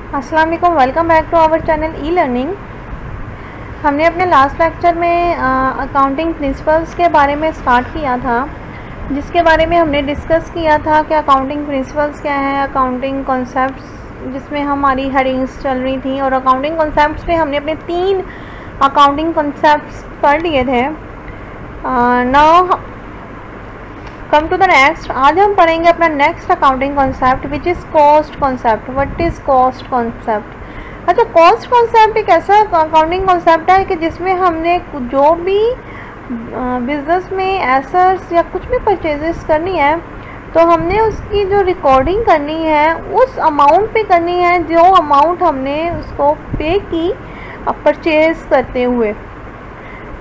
अस्सलाम वालेकुम, welcome back to our channel e learning. हमने अपने लास्ट लेक्चर में अकाउंटिंग प्रिंसिपल्स के बारे में स्टार्ट किया था, जिसके बारे में हमने डिस्कस किया था कि अकाउंटिंग प्रिंसिपल्स क्या है, अकाउंटिंग कॉन्सेप्ट्स, जिसमें हमारी हेडिंग्स चल रही थी। और अकाउंटिंग कॉन्सेप्ट्स पे हमने अपने 3 अकाउंटिंग कॉन्सेप्ट्स पढ़ लिए थे। Now come to the next. आज हम पढ़ेंगे अपना next accounting concept which is cost concept. What is cost concept? अच्छा, कॉस्ट कॉन्सेप्ट एक ऐसा अकाउंटिंग कॉन्सेप्ट है कि जिसमें हमने जो भी बिजनेस में एसेट्स या कुछ भी परचेजेस करनी है तो हमने उसकी जो रिकॉर्डिंग करनी है उस अमाउंट पे करनी है जो अमाउंट हमने उसको पे की परचेज करते हुए।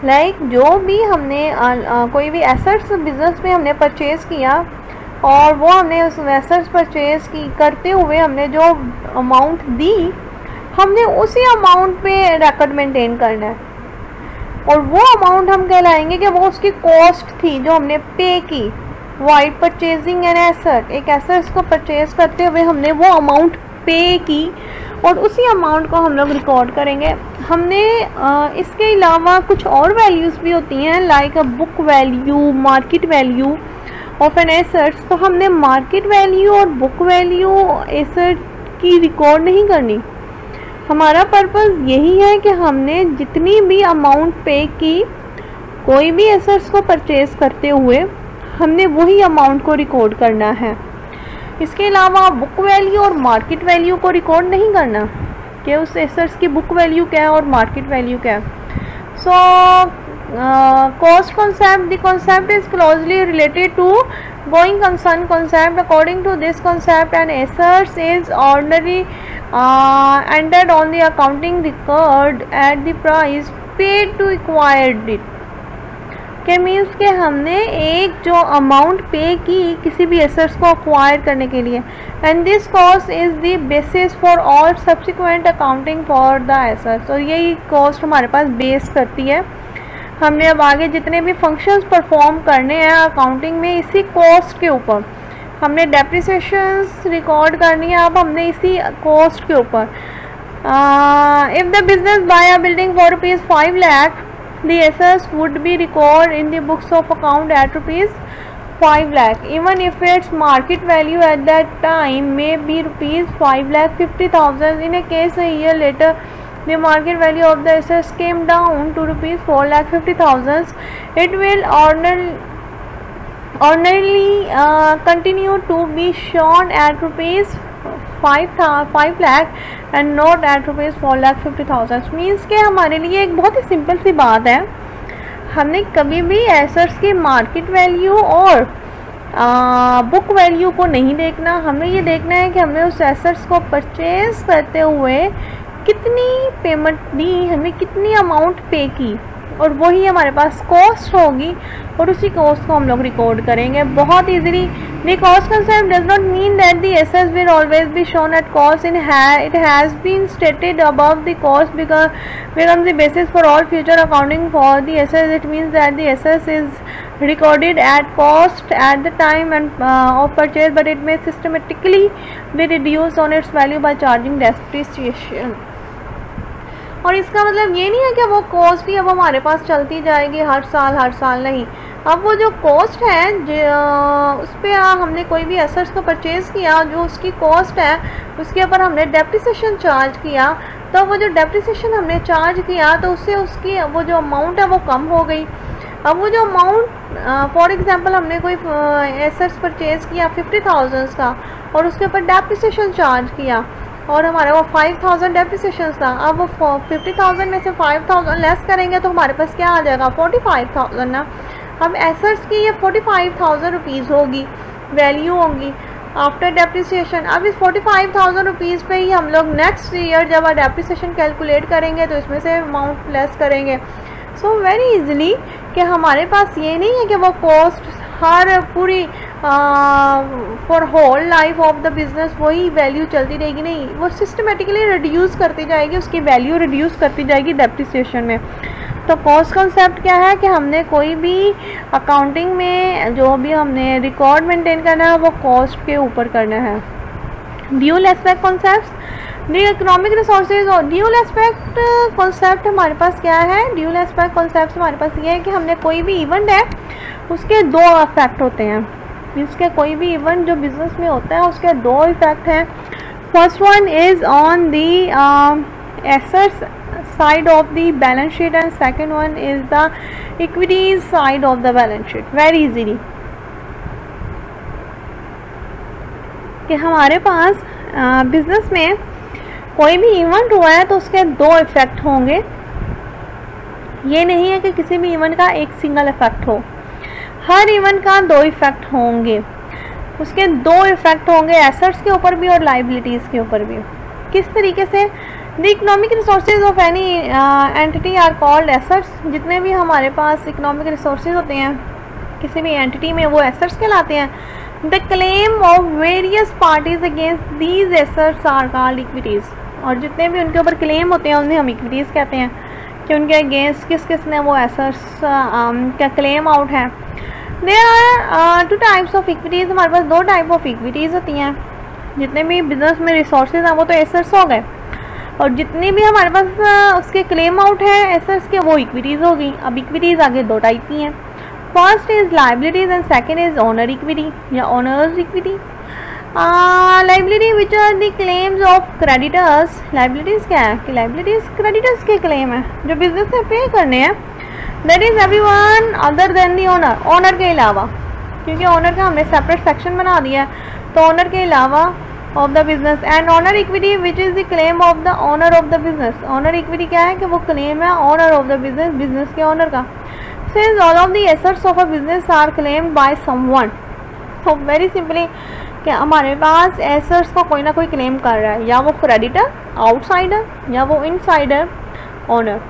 जो भी हमने कोई भी एसेट्स बिजनेस में हमने परचेज़ किया और वो हमने उस एसेट्स परचेज़ की करते हुए हमने जो अमाउंट दी, हमने उसी अमाउंट पे रिकॉर्ड मेंटेन करना है। और वो अमाउंट हम कहलाएंगे कि वो उसकी कॉस्ट थी जो हमने पे की। वाइल परचेजिंग एन एसेट, एक एसेट्स को परचेज करते हुए हमने वो अमाउंट पे की और उसी अमाउंट को हम लोग रिकॉर्ड करेंगे। हमने इसके अलावा कुछ और वैल्यूज़ भी होती हैं, like a book value, market value of an assets. तो हमने मार्केट वैल्यू और बुक वैल्यू एसेट की रिकॉर्ड नहीं करनी। हमारा पर्पस यही है कि हमने जितनी भी अमाउंट पे की कोई भी एसेट्स को परचेज करते हुए, हमने वही अमाउंट को रिकॉर्ड करना है। इसके अलावा बुक वैल्यू और मार्केट वैल्यू को रिकॉर्ड नहीं करना कि उस एसेट्स की बुक वैल्यू क्या है और मार्केट वैल्यू क्या है। So cost concept, the concept is closely related to going concern concept. According to this concept an assets is ordinary entered on the accounting record at the price paid to acquired it. के means के हमने एक जो amount पे की किसी भी assets को अक्वायर करने के लिए, and this cost is the basis for all subsequent accounting for the assets. और यही कॉस्ट हमारे पास बेस करती है। हमने अब आगे जितने भी फंक्शंस परफॉर्म करने हैं अकाउंटिंग में, इसी कॉस्ट के ऊपर हमने डेप्रिसिएशंस रिकॉर्ड करनी है। अब हमने इसी कॉस्ट के ऊपर if the business buy a building for ₹5 lakh, the assets would be recorded in the books of account at ₹5 lakh, even if its market value at that time may be ₹5,50,000. In a case a year later the market value of the assets came down to ₹4,50,000, it will ordinarily continue to be shown at ₹5 lakh and not at ₹4,50,000। Means के हमारे लिए एक बहुत ही simple सी बात है, हमने कभी भी एसेट्स की मार्केट वैल्यू और बुक वैल्यू को नहीं देखना। हमें ये देखना है कि हमने उस एसेट्स को परचेज करते हुए कितनी पेमेंट दी, हमने कितनी अमाउंट पे की, और वही हमारे पास कॉस्ट होगी और उसी कॉस्ट को हम लोग रिकॉर्ड करेंगे बहुत easily. The cost concept does not mean that the assets will always be shown at cost. It has been stated above the cost becomes the basis for all future accounting for the assets. It means that the assets is recorded at cost at the time and of purchase, but it may systematically be reduced on its value by charging depreciation. और इसका मतलब ये नहीं है कि वो cost भी अब हमारे पास चलती जाएगी हर साल नहीं। अब वो जो कॉस्ट है उस पर हमने कोई भी एसेट्स को परचेज़ किया, जो उसकी कॉस्ट है उसके ऊपर हमने डेप्रिसिएशन चार्ज किया, तो वो जो डेप्रिसिएशन हमने चार्ज किया तो उससे उसकी वो जो अमाउंट है वो कम हो गई। अब वो जो अमाउंट फॉर एग्जांपल हमने कोई एसेट्स परचेज़ किया 50,000 का और उसके ऊपर डेप्रिसिएशन चार्ज किया और हमारे वो 5,000 डेप्रिसिएशन था। अब वो 50,000 में से 5,000 लेस करेंगे तो हमारे पास क्या आ जाएगा, 45,000 ना। अब एसेट्स की ये 45,000 रुपीज़ होगी, वैल्यू होगी आफ्टर डेप्रिसिएशन। अब इस 45,000 रुपीज़ पे ही हम लोग नेक्स्ट ईयर जब डेप्रिसिएशन कैलकुलेट करेंगे तो इसमें से अमाउंट लेस करेंगे। सो वेरी इजीली कि हमारे पास ये नहीं है कि वो कॉस्ट हर पूरी for whole life of the business वही वैल्यू चलती रहेगी, नहीं, वो सिस्टमेटिकली रिड्यूस करती जाएगी, उसकी वैल्यू रिड्यूस करती जाएगी डेप्रिसिएशन में। तो कॉस्ट कॉन्सेप्ट क्या है कि हमने कोई भी अकाउंटिंग में जो भी हमने रिकॉर्ड मेंटेन करना है वो कॉस्ट के ऊपर करना है। Dual aspect concepts the economic resources और ड्यूल एस्पेक्ट कॉन्सेप्ट हमारे पास क्या है? ड्यूल एस्पेक्ट कॉन्सेप्ट हमारे पास ये है कि हमने कोई भी इवेंट है उसके दो इफेक्ट होते हैं। इसके कोई भी इवेंट जो बिजनेस में होता है उसके दो इफेक्ट हैं। First one is on the assets side of the balance sheet and second one is the equities side of the balance sheet. Very easily कि हमारे पास बिजनेस में कोई भी इवेंट हुआ है तो उसके दो इफेक्ट होंगे। ये नहीं है कि किसी भी इवेंट का एक सिंगल इफेक्ट हो, हर इवेंट का दो इफेक्ट होंगे। उसके दो इफेक्ट होंगे एसेट्स के ऊपर भी और लाइबिलिटीज़ के ऊपर भी। किस तरीके से? The economic resources of any entity are called assets. जितने भी हमारे पास इकोनॉमिक रिसोर्सेज होते हैं किसी भी एंटिटी में वो एसेट्स कहलाते हैं। The claim of various parties against these assets are called equities. और जितने भी उनके ऊपर क्लेम होते हैं उन्हें हम इक्विटीज़ कहते हैं कि उनके अगेंस्ट किस किस ने वो एसेट्स का क्लेम आउट है। There are two types of equities. हमारे पास दो टाइप ऑफ इक्विटीज़ होती हैं। जितने भी बिजनेस में रिसोर्सेज हैं वो तो एसेट्स हो गए, और जितनी भी हमारे पास उसके क्लेम आउट है एसेट्स के वो इक्विटीज़ हो गई। अब इक्विटीज़ आगे दो टाइप की हैं। First is liabilities and second is owner equity या owners equity. Liability which are the claims of creditors. Liabilities क्या है कि लाइबिलिटीज़ क्रेडिटर्स के क्लेम है जो बिजनेस में पे करने हैं। That is everyone other than the owner. Owner के अलावा, क्योंकि ओनर का हमने सेपरेट सेक्शन बना दिया है, तो ओनर के अलावा of the business. And owner equity which is the claim of the owner of the business. Owner equity क्या है कि वो क्लेम है owner of the business, business के ओनर का। Since all of the assets of a business are claimed by someone, so very simply कि हमारे पास assets को कोई ना कोई क्लेम कर रहा है, या वो क्रेडिटर आउटसाइडर या वो insider owner,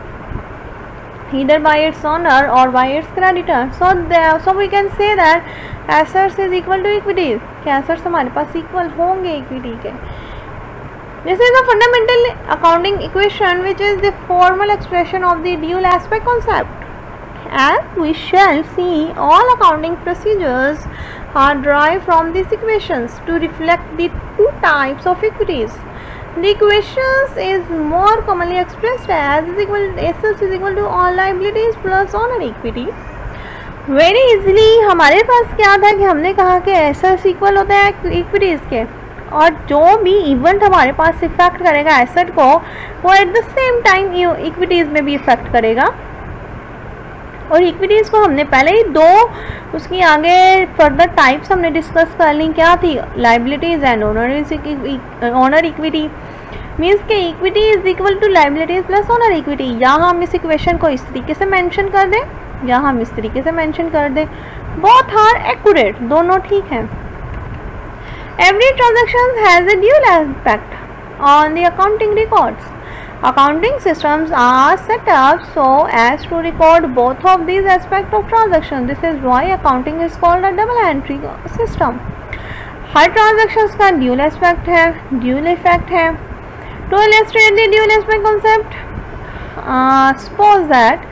either by its owner or by its creditor. So we can say that assets is equal to equities. कि assets हमारे पास equal होंगे equity के। This is a fundamental accounting equation which is the formal expression of the dual aspect concept. As we shall see, all accounting procedures are derived from these equations to reflect the two types of equities. The equations is more commonly expressed as assets is equal to all liabilities plus owner equity. Very easily हमारे पास क्या था कि हमने कहा कि assets equal होते हैं equities के, और जो भी इवेंट हमारे पास इफेक्ट करेगा एसेट को वो at the same time equities में भी इफेक्ट करेगा। और इक्विटीज़ को हमने पहले ही दो उसकी आगे फर्दर टाइप्स हमने डिस्कस कर ली। क्या थी? Liabilities and owner equity. Means के equity is equal to liabilities plus owner equity. या हम इस इक्वेशन को इस तरीके से मेंशन कर दें या हम इस तरीके से मेंशन कर दें, बोथ आर एक्यूरेट, दोनों ठीक हैं। Every transaction has a dual aspect on the accounting records. Accounting systems are set up so as to record both of these aspects of transaction. This is why accounting is called a double entry system. Her transactions का dual aspect है, dual effect है। To illustrate the dual aspect concept, suppose that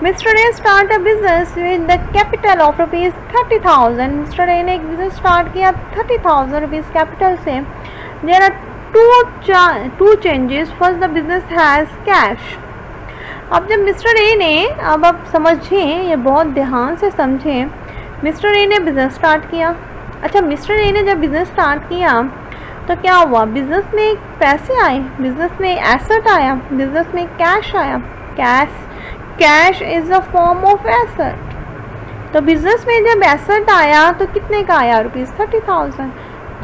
Mr. A start a business with the capital of rupees 30,000. Mr. A ने एक business start किया 30,000 rupees capital से। There are two changes. First, the business has cash. अब जब mister A ने, अब आप समझें, ये बहुत ध्यान से समझें, मिस्टर ए ने बिज़नेस स्टार्ट किया। अच्छा, मिस्टर ए ने जब बिज़नेस स्टार्ट किया तो क्या हुआ? बिज़नेस में पैसे आए, बिज़नेस में एसेट आया, बिज़नेस में कैश आया। Cash is a form of asset. तो बिज़नेस में जब एसेट आया तो कितने का आया? रुपीज़ 30,000।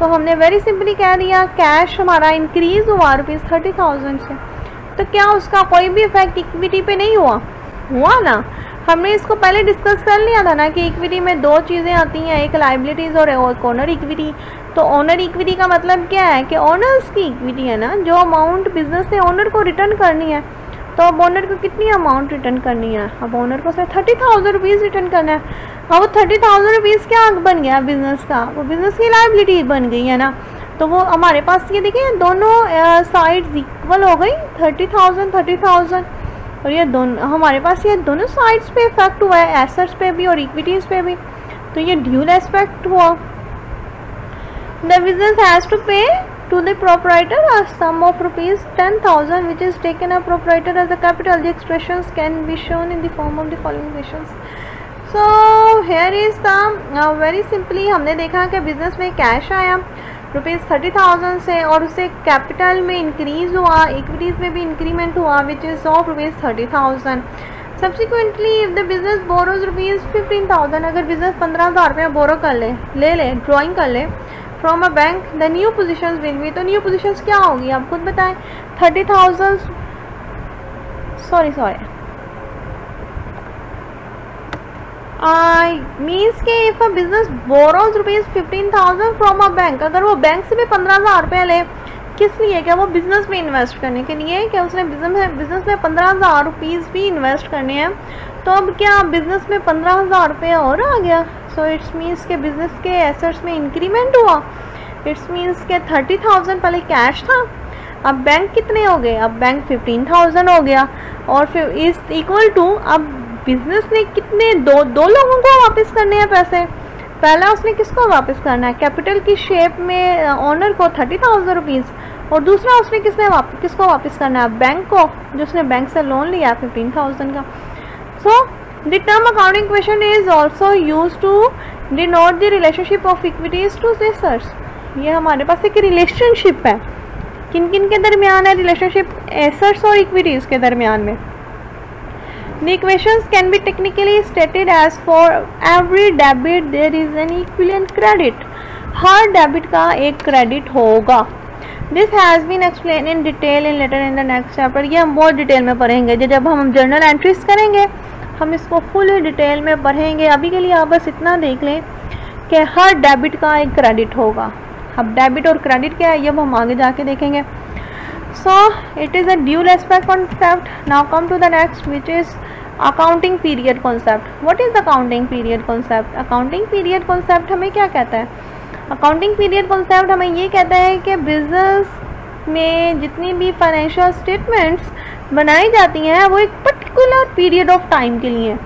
तो हमने वेरी सिंपली कह दिया कैश हमारा इंक्रीज़ हुआ रुपीज़ 30,000 से। तो क्या उसका कोई भी इफेक्ट इक्विटी पे नहीं हुआ? हुआ ना। हमने इसको पहले डिस्कस कर लिया था ना कि इक्विटी में दो चीज़ें आती हैं, एक लाइबिलिटीज़ और एक ओनर इक्विटी। तो ओनर इक्विटी का मतलब क्या है कि ओनर्स की इक्विटी है ना, जो अमाउंट बिजनेस ने ओनर को रिटर्न करनी है। तो अब ओनर को कितनी अमाउंट रिटर्न करनी है? अब ओनर को सिर्फ 30,000 रुपीज़ रिटर्न करना है। अब वो 30,000 रुपीज़ क्या बन गया बिज़नेस का? वो बिज़नेस की लाइबिलिटी बन गई है ना। तो वो हमारे पास ये देखिए दोनों साइड्स इक्वल हो गई, 30,000 और ये दोनों हमारे पास ये दोनों साइड्स पे इफेक्ट हुआ है, एसेट्स पे भी और इक्विटीज़ पे भी। तो ये ड्यूल एस्पेक्ट हुआ। द बिजनेस हैज़ टू पे to the proprietor a sum of rupees 10,000 which is taken a proprietor as a capital. The expressions can be shown in the form of the following equations. So here is the very simply हमने देखा कि business में cash आया rupees 30,000 से और उससे capital में increase हुआ, इक्विटीज़ में भी इंक्रीमेंट हुआ which is of rupees 30,000. Subsequently if the business borrows rupees 15,000, अगर बिजनेस 15,000 रुपये बोरो कर ले ड्राइंग कर ले from a bank, the new positions will be, तो न्यू पोजीशंस क्या होगी आप खुद बताएं. 30,000 मीन्स के if a business borrows rupees 15,000 from a bank, अगर वो बैंक से भी 15,000 रुपये ले, किस लिए, क्या वो बिज़नेस में इन्वेस्ट करने के लिए, क्या उसने बिज़नेस में 15,000 रुपीज़ भी इन्वेस्ट करने हैं, तो अब क्या बिज़नेस में 15,000 रुपये और आ गया. सो इट्स मीन्स के बिज़नेस के एसेट्स में इंक्रीमेंट हुआ. इट्स मीन्स के 30,000 पहले कैश था, अब बैंक कितने हो गए, अब बैंक 15,000 हो गया. और फिर इज इक्वल टू अब बिजनेस ने कितने दो लोगों को वापस करने हैं पैसे. पहला उसने किसको वापस करना है, कैपिटल की शेप में ऑनर को 30,000 रुपीज़, और दूसरा उसने किसको वापस करना है, बैंक को, जो उसने बैंक से लोन लिया 15,000 का. So the term accounting equation is also use to denote the relationship of equities to assets. ये हमारे पास एक रिलेशनशिप है, किन किन के दरमियान है रिलेशनशिप, एसेट्स और इक्विटीज के दरमियान में. The equations can be technically stated as for every debit there is an equivalent credit. Her debit का एक क्रेडिट होगा. This has been explained in detail in later in the next chapter. ये हम बहुत detail में पढ़ेंगे, जब हम जर्नल एंट्रीज करेंगे हम इसको फुल डिटेल में पढ़ेंगे. अभी के लिए आप बस इतना देख लें कि हर डेबिट का एक क्रेडिट होगा. अब डेबिट और क्रेडिट क्या है ये हम आगे जाके देखेंगे. So it is a dual aspect concept. Now come to the next, which is accounting period concept. What is the accounting period concept? Accounting period concept हमें क्या कहता है, accounting period concept हमें ये कहता है कि बिजनेस में जितनी भी फाइनेंशियल स्टेटमेंट्स बनाई जाती हैं वो एक पर्टिकुलर पीरियड ऑफ टाइम के लिए,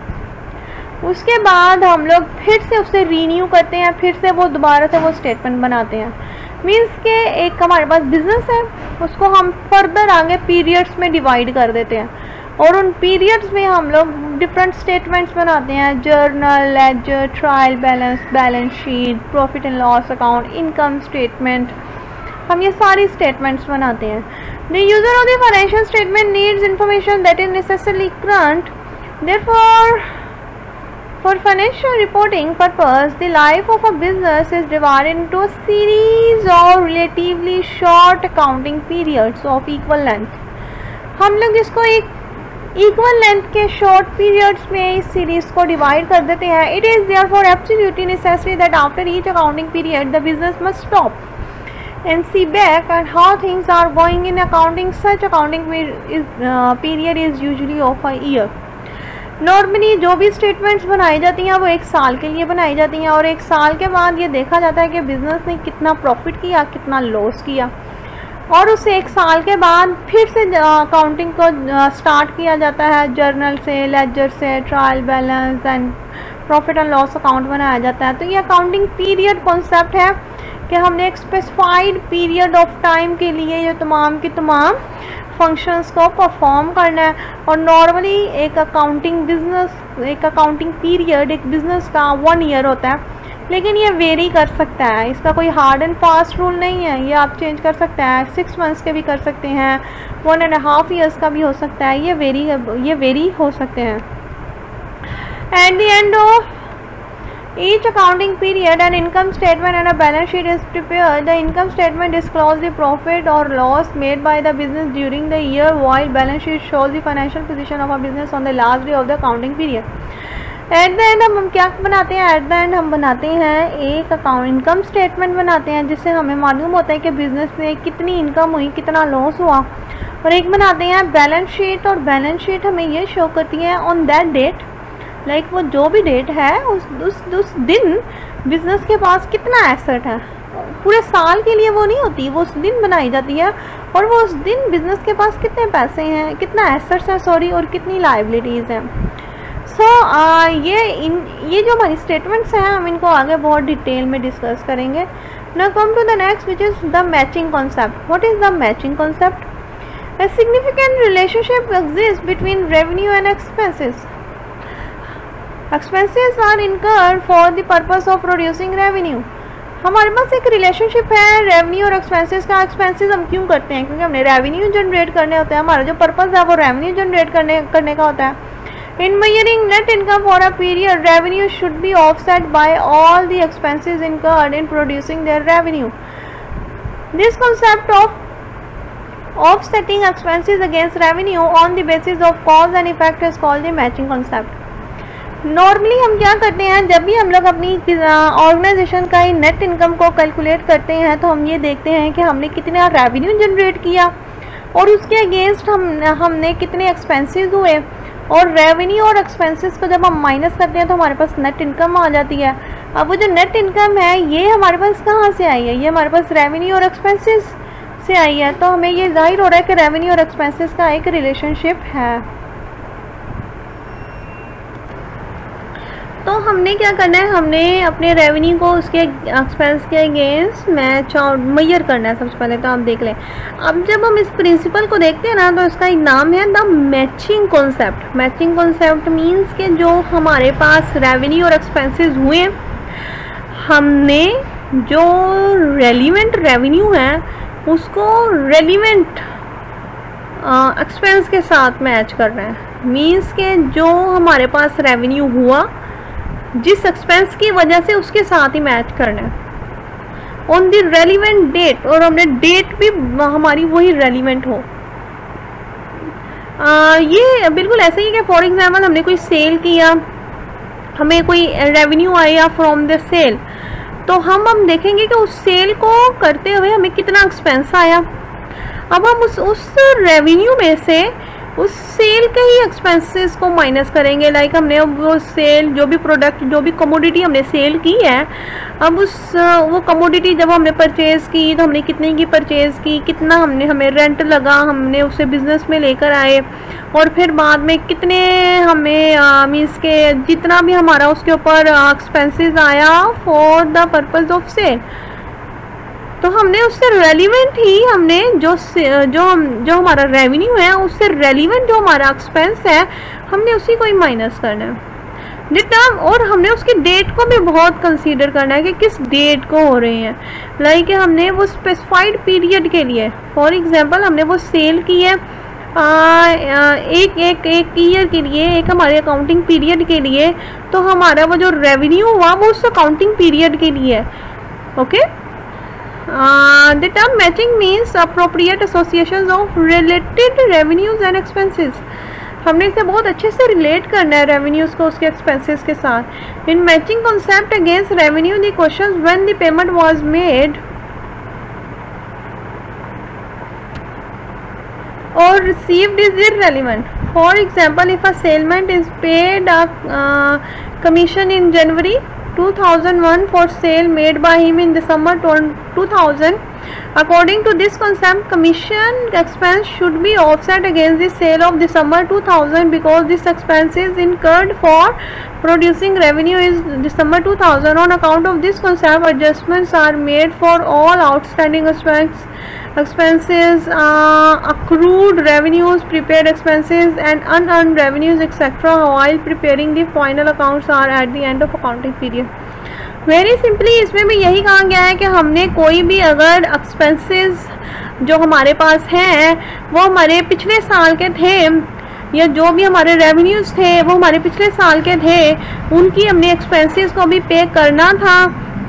उसके बाद हम लोग फिर से उसे रीन्यू करते हैं, फिर से वो दोबारा से वो स्टेटमेंट बनाते हैं. मीन्स के एक हमारे पास बिजनेस है, उसको हम फर्दर आगे पीरियड्स में डिवाइड कर देते हैं और उन पीरियड्स में हम लोग डिफरेंट स्टेटमेंट्स बनाते हैं, journal, ledger, trial balance, balance sheet, profit and loss account, income statement, हम ये सारी स्टेटमेंट्स बनाते हैं. The user of the financial statement needs information that is necessarily current. Therefore for financial reporting purpose, the life of a business is divided into a series of relatively short accounting periods of equal length. हम लोग इसको एक equal length के short periods में इस series को divide कर देते हैं. It is therefore absolutely necessary that after each accounting period the business must stop and see back at how things are going in accounting. Such accounting period is usually of a year. Normally जो भी statements बनाई जाती हैं वो एक साल के लिए बनाई जाती हैं और एक साल के बाद ये देखा जाता है कि बिज़नेस ने कितना प्रॉफिट किया, कितना लॉस किया, और उससे एक साल के बाद फिर से अकाउंटिंग को स्टार्ट किया जाता है. जर्नल से, लेजर से, trial balance and profit and loss account बनाया जाता है. तो ये अकाउंटिंग पीरियड कॉन्सेप्ट है कि हमने एक स्पेसिफाइड पीरियड ऑफ टाइम के लिए ये तमाम की तमाम फंक्शंस को परफॉर्म करना है. और नॉर्मली एक अकाउंटिंग पीरियड एक बिज़नेस का 1 ईयर होता है, लेकिन ये वेरी कर सकता है, इसका कोई हार्ड एंड फास्ट रूल नहीं है. ये आप चेंज कर सकते हैं, 6 मंथ्स के भी कर सकते हैं, 1.5 ईयर्स का भी हो सकता है, ये वेरी हो सकते हैं. At the end of each accounting period an income statement and a balance sheet is prepared. The income statement discloses the profit or loss made by the business during the year, while balance sheet shows the financial position of a business on the last day of the accounting period. At the end हम क्या बनाते हैं, at the end हम बनाते हैं एक income statement बनाते हैं जिससे हमें मालूम होता है कि बिज़नेस में कितनी इनकम हुई, कितना लॉस हुआ. और एक बनाते हैं बैलेंस शीट, और बैलेंस शीट हमें ये शो करती है ऑन दैट डेट, लाइक वो जो भी डेट है उस दिन बिज़नेस के पास कितना एसेट है. पूरे साल के लिए वो नहीं होती, वो उस दिन बनाई जाती है और वो उस दिन बिज़नेस के पास कितने पैसे हैं, कितना एसेट्स हैं और कितनी लायबिलिटीज़ हैं. सो ये जो हमारी स्टेटमेंट्स हैं हम इनको आगे बहुत डिटेल में डिस्कस करेंगे. Now come to the next, which is the matching concept. What is the matching concept? A significant relationship exists between revenue and expenses. Expenses are incurred for the purpose of producing revenue. हमारे पास एक relationship है revenue और expenses का. Expenses हम क्यों करते हैं? क्योंकि हमने रेवेन्यू जनरेट करने होते हैं. हमारा जो पर्पस है वो रेवेन्यू जनरेट करने का होता है. In measuring net income for a period, revenue should be offset by all the expenses incurred in producing their revenue. This concept of offsetting expenses against revenue on the basis of cause and effect is called the matching concept. Normally हम क्या करते हैं, जब भी हम लोग अपनी organisation का ही नेट इनकम को कैलकुलेट करते हैं तो हम ये देखते हैं कि हमने कितना रेवेन्यू जनरेट किया और उसके अगेंस्ट हमने कितने एक्सपेंसेस हुए, और रेवेन्यू और एक्सपेंसेस को जब हम माइनस करते हैं तो हमारे पास नेट इनकम आ जाती है. अब वो जो नेट इनकम है ये हमारे पास कहाँ से आई है? ये हमारे पास रेवेन्यू और एक्सपेंसेस से आई है. तो हमें ये जाहिर हो रहा है कि रेवेन्यू और एक्सपेंसेस का एक रिलेशनशिप है. तो हमने क्या करना है, हमने अपने रेवेन्यू को उसके एक्सपेंस के अगेंस्ट मैच और मेजर करना है. सबसे पहले तो आप देख लें. अब जब हम इस प्रिंसिपल को देखते हैं ना तो इसका एक नाम है the matching concept. Matching concept means कि जो हमारे पास रेवेन्यू और एक्सपेंसेस हुए, हमने जो रेलिवेंट रेवेन्यू है उसको रेलिवेंट एक्सपेंस के साथ मैच करना है. मींस के जो हमारे पास रेवेन्यू हुआ जिस एक्सपेंस की वजह से उसके साथ ही मैच करना है ऑन द रेलिवेंट डेट, और हमने डेट भी हमारी वही रेलिवेंट हो. ये बिल्कुल ऐसे ही कि फॉर एग्जांपल हमने कोई सेल किया, हमें कोई रेवेन्यू आया फ्रॉम द सेल, तो हम देखेंगे कि उस सेल को करते हुए हमें कितना एक्सपेंस आया. अब हम उस रेवेन्यू में से उस सेल के ही एक्सपेंसेस को माइनस करेंगे. लाइक हमने वो सेल, जो भी प्रोडक्ट, जो भी कमोडिटी हमने सेल की है, अब वो कमोडिटी जब हमने परचेज़ की तो हमने कितने की परचेज़ की, कितना हमें रेंट लगा, हमने उसे बिज़नेस में लेकर आए, और फिर बाद में कितने हमें मीन्स के जितना भी हमारा उसके ऊपर एक्सपेंसेस आया for the purpose of sale. तो हमने उससे रेलिवेंट ही हमने जो हमारा रेवेन्यू है उससे रेलिवेंट जो हमारा एक्सपेंस है हमने उसी को ही माइनस करना है. टर्म, और हमने उसकी डेट को भी बहुत कंसीडर करना है कि किस डेट को हो रही है. लाइक हमने वो स्पेसिफाइड पीरियड के लिए, फॉर एग्जांपल हमने वो सेल की है एक ईयर के लिए, एक हमारे अकाउंटिंग पीरियड के लिए, तो हमारा वो जो रेवेन्यू हुआ वो उस अकाउंटिंग पीरियड के लिए है. Okay. The term matching means appropriate associations of related revenues and expenses. हमने इसे बहुत अच्छे से रिलेट करना है रेवेन्यूज को उसके एक्सपेंसेस के साथ. In matching concept against revenue, the questions when the payment was made or received is irrelevant. For example, if a salesman is paid a commission in January 2001 for sale made by him in December 2000, according to this concept, commission expense should be offset against the sale of December 2000 because this expense is incurred for producing revenue is December 2000. On account of this concept, adjustments are made for all outstanding expenses, accrued revenues, prepaid expenses and unearned revenues etc. while preparing the final accounts are at the end of accounting period. Very simply इसमें भी यही कहा गया है कि हमने कोई भी अगर एक्सपेंसेस जो हमारे पास हैं वो हमारे पिछले साल के थे, या जो भी हमारे रेवेन्यूज़ थे वो हमारे पिछले साल के थे, उनकी हमने एक्सपेंसेस को भी पे करना था,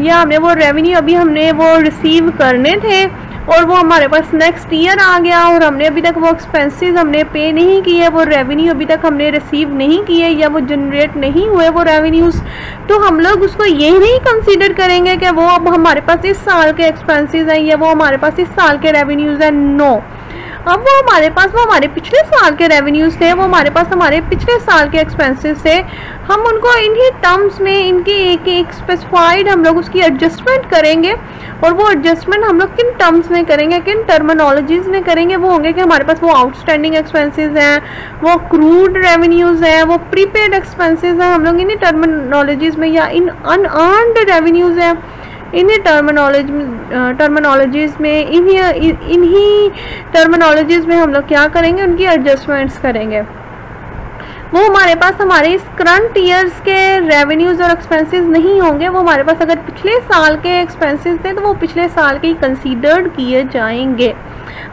या हमने वो रेवेन्यू अभी हमने वो रिसीव करने थे और वो हमारे पास नेक्स्ट ईयर आ गया और हमने अभी तक वो एक्सपेंसेस हमने पे नहीं किए, वो रेवेन्यू अभी तक हमने रिसीव नहीं किए या वो जनरेट नहीं हुए वो रेवेन्यूज़, तो हम लोग उसको ये नहीं कंसीडर करेंगे कि वो अब हमारे पास इस साल के एक्सपेंसेस हैं या वो हमारे पास इस साल के रेवेन्यूज़ हैं. नो, अब वो हमारे पास वो हमारे पिछले साल के रेवेन्यूज़ थे, वो हमारे पास हमारे पिछले साल के एक्सपेंसेस थे, हम उनको इन्हीं टर्म्स में इनके एक स्पेसिफाइड हम लोग उसकी एडजस्टमेंट करेंगे. और वो एडजस्टमेंट हम लोग किन टर्म्स में करेंगे, किन टर्मिनोलॉजीज़ में करेंगे, वो होंगे कि हमारे पास वो आउटस्टैंडिंग एक्सपेंसेस हैं, वो क्रूड रेवेन्यूज़ हैं, वो प्रीपेड एक्सपेंसेस हैं, हम लोग इन्हीं टर्मिनोलॉजीज़ में, या इन अनअर्न्ड रेवेन्यूज़ हैं, इन्हीं टर्मिनोलॉजीज़ में इन्हीं टर्मिनोलॉजीज़ में हम लोग क्या करेंगे, उनकी एडजस्टमेंट्स करेंगे। वो हमारे पास हमारे इस करंट ईयर्स के रेवेन्यूज़ और एक्सपेंसेस नहीं होंगे, वो हमारे पास अगर पिछले साल के एक्सपेंसेस थे तो वो पिछले साल के ही कंसीडर्ड किए जाएंगे।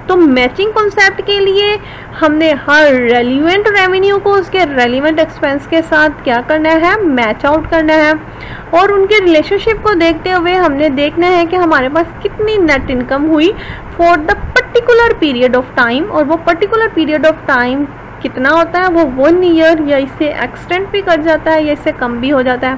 तो मैचिंग कॉन्सेप्ट के लिए हमने हर रेलिवेंट रेवेन्यू को उसके रेलिवेंट एक्सपेंस के साथ क्या करना है, मैच आउट करना है, और उनके रिलेशनशिप को देखते हुए हमने देखना है कि हमारे पास कितनी नेट इनकम हुई for the particular period of time, और वो पर्टिकुलर पीरियड ऑफ टाइम कितना होता है, वो 1 ईयर या इससे एक्सटेंड भी कर जाता है या इससे कम भी हो जाता है।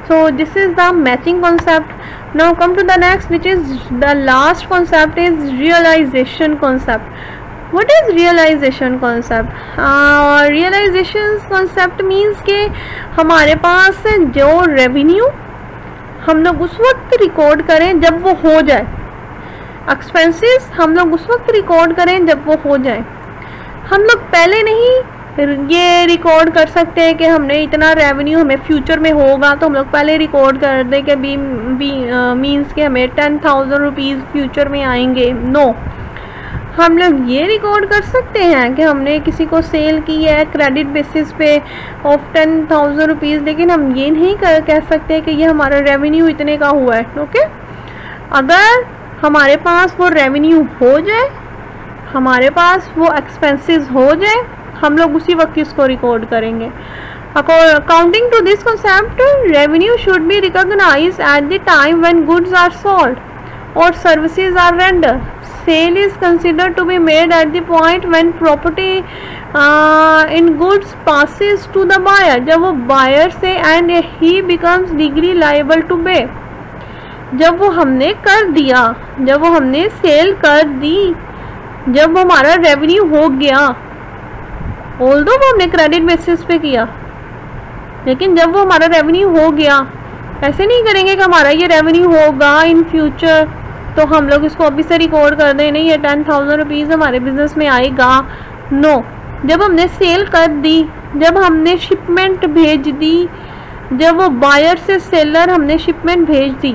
So this is the matching concept. Now come to the next, which is the last concept is realization concept. What is realization concept? Realization concept means के हमारे पास जो रेवेन्यू हम लोग उस वक्त रिकॉर्ड करें जब वो हो जाए, एक्सपेंसेस हम लोग उस वक्त रिकॉर्ड करें जब वो हो जाए। हम लोग पहले नहीं ये रिकॉर्ड कर सकते हैं कि हमने इतना रेवेन्यू हमें फ्यूचर में होगा तो हम लोग पहले रिकॉर्ड कर दें कि मीन्स के हमें 10,000 रुपीज़ फ्यूचर में आएंगे। नो, हम लोग ये रिकॉर्ड कर सकते हैं कि हमने किसी को सेल की है क्रेडिट बेसिस पे ऑफ 10,000 रुपीज़, लेकिन हम ये नहीं कह सकते कि ये हमारा रेवेन्यू इतने का हुआ है। ओके, अगर हमारे पास वो रेवेन्यू हो जाए, हमारे पास वो एक्सपेंसेस हो जाए, हम लोग उसी वक्त इसको रिकॉर्ड करेंगे। According to this concept, revenue should be recognised at the time when goods are sold और services are render. Sale is considered to be made at the point when property in goods passes to the buyer, जब वो buyer से and he becomes legally liable to pay. जब वो हमने कर दिया, जब वो हमने सेल कर दी, जब हमारा रेवेन्यू हो गया, ऑल्दो वो हमने क्रेडिट बेसिस पे किया, लेकिन जब वो हमारा रेवेन्यू हो गया, ऐसे नहीं करेंगे कि हमारा ये रेवेन्यू होगा इन फ्यूचर तो हम लोग इसको अभी से रिकॉर्ड कर दें, नहीं ये 10,000 रुपीज़ हमारे बिजनेस में आएगा। नो, जब हमने सेल कर दी, जब हमने शिपमेंट भेज दी, जब वो बायर से सेलर हमने शिपमेंट भेज दी,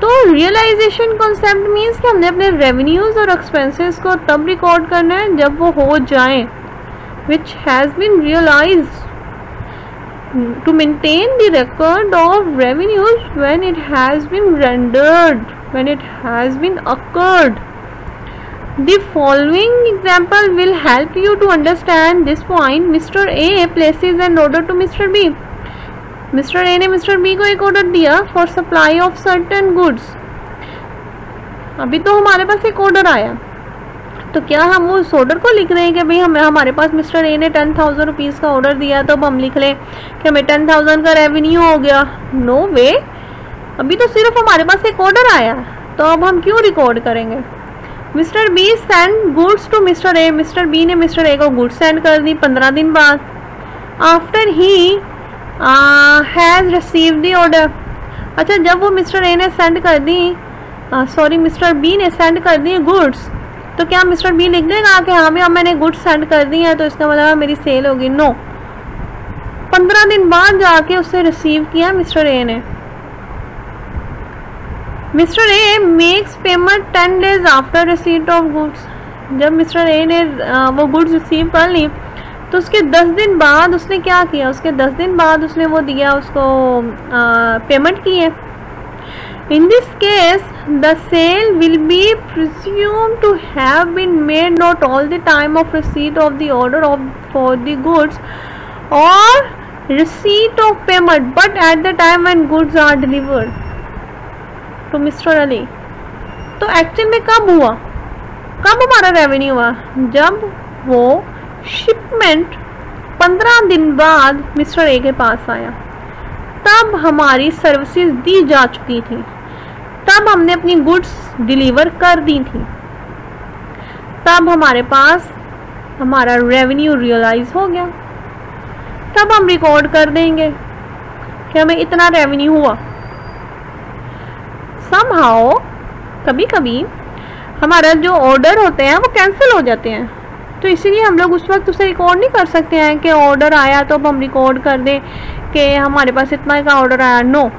तो रियलाइजेशन कॉन्सेप्ट मीन्स कि हमने अपने रेवेन्यूज़ और एक्सपेंसेस को तब रिकॉर्ड करना है जब वो हो जाए, which has been realized, to maintain the record of revenues when it has been rendered, when it has been occurred. The following example will help you to understand this point. Mr. A places an order to Mr. B. Mister A ने mister B को एक order दिया for supply of certain goods. अभी तो हमारे पास एक order आया, तो क्या हम उस ऑर्डर को लिख रहे हैं कि भाई हमारे पास मिस्टर ए ने 10,000 रुपीज़ का ऑर्डर दिया तो अब हम लिख लें कि हमें 10,000 का रेवेन्यू हो गया? नो वे, अभी तो सिर्फ हमारे पास एक ऑर्डर आया, तो अब हम क्यों रिकॉर्ड करेंगे? Mister B send goods to mister A, mister B ने मिस्टर ए को गुड्स सेंड कर दी 15 दिन बाद। After he has receive the order. अच्छा, जब वो मिस्टर ए ने सेंड कर दी, मिस्टर बी ने सेंड कर दी गुड्स, तो क्या मिस्टर बी लिख देगा कि हाँ भैया मैंने गुड्स सेंड कर दी है तो इसका मतलब मेरी सेल होगी? नो, 15 दिन बाद जाके उससे रिसीव किया मिस्टर ए ने। Mister A makes payment 10 days after receipt of goods. जब मिस्टर ए ने वो गुड्स रिसीव कर ली तो उसके 10 दिन बाद उसने क्या किया? उसके 10 दिन बाद उसने वो दिया, उसको पेमेंट की है। In this case the sale will be presumed to have been made not all the time of receipt of the order of for the goods और receipt of payment, but at the time when goods are delivered to mister Ali. तो actual में कब हुआ, कब हमारा revenue हुआ? जब वो शिपमेंट 15 दिन बाद मिस्टर ए के पास आया, तब हमारी सर्विसेज दी जा चुकी थी, तब हमने अपनी गुड्स डिलीवर कर दी थी, तब हमारे पास हमारा रेवेन्यू रियलाइज हो गया। तब हम रिकॉर्ड कर देंगे कि हमें इतना रेवेन्यू हुआ। समहाउ कभी कभी हमारा जो ऑर्डर होते हैं वो कैंसिल हो जाते हैं, तो इसीलिए हम लोग उस वक्त उसे रिकॉर्ड नहीं कर सकते हैं कि ऑर्डर आया तो अब हम रिकॉर्ड कर दें कि हमारे पास इतना का ऑर्डर आया। नो,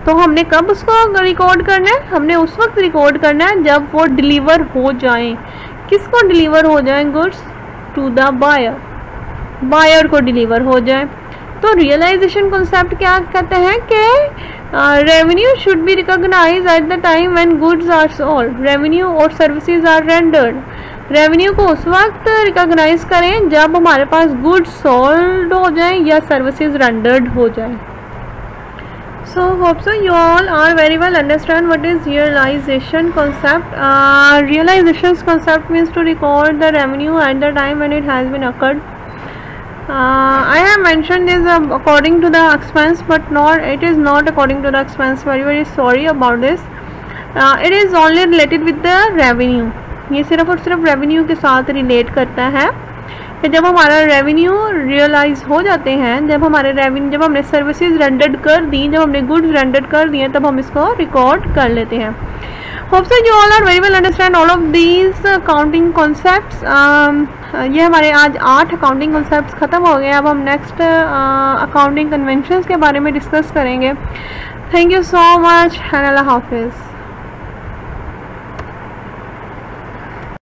तो हमने कब उसको रिकॉर्ड करना है? हमने उस वक्त रिकॉर्ड करना है जब वो डिलीवर हो जाए। किसको डिलीवर हो जाए? Goods to the buyer, buyer को डिलीवर हो जाए। तो रियलाइजेशन कॉन्सेप्ट क्या कहते हैं कि revenue should be recognize at the time when goods are sold, revenue और सर्विसेज आर रेंडर्ड। रेवेन्यू को उस वक्त रिकॉग्नाइज करें जब हमारे पास गुड्स सोल्ड हो जाए या सर्विसेज रेंडर्ड हो जाए। So hope so you all are very well understand what is realization concept. Realization concept means to record the revenue at the time when it has been occurred. I have mentioned this according to the expense, but not it is not according to the expense. Very sorry about this. It is only related with the revenue. ये सिर्फ और सिर्फ revenue के साथ relate करता है कि जब हमारा रेवेन्यू रियलाइज हो जाते हैं, जब हमने सर्विसेज रेंडर्ड कर दी, जब हमने गुड्स रेंडर्ड कर दिए, तब हम इसको रिकॉर्ड कर लेते हैं। Hope so you all are very well understand all of these accounting concepts. ये हमारे आज 8 अकाउंटिंग कॉन्सेप्ट्स ख़त्म हो गए। अब हम नेक्स्ट अकाउंटिंग कन्वेंशंस के बारे में डिस्कस करेंगे। Thank you so much and Allah हाफिज़।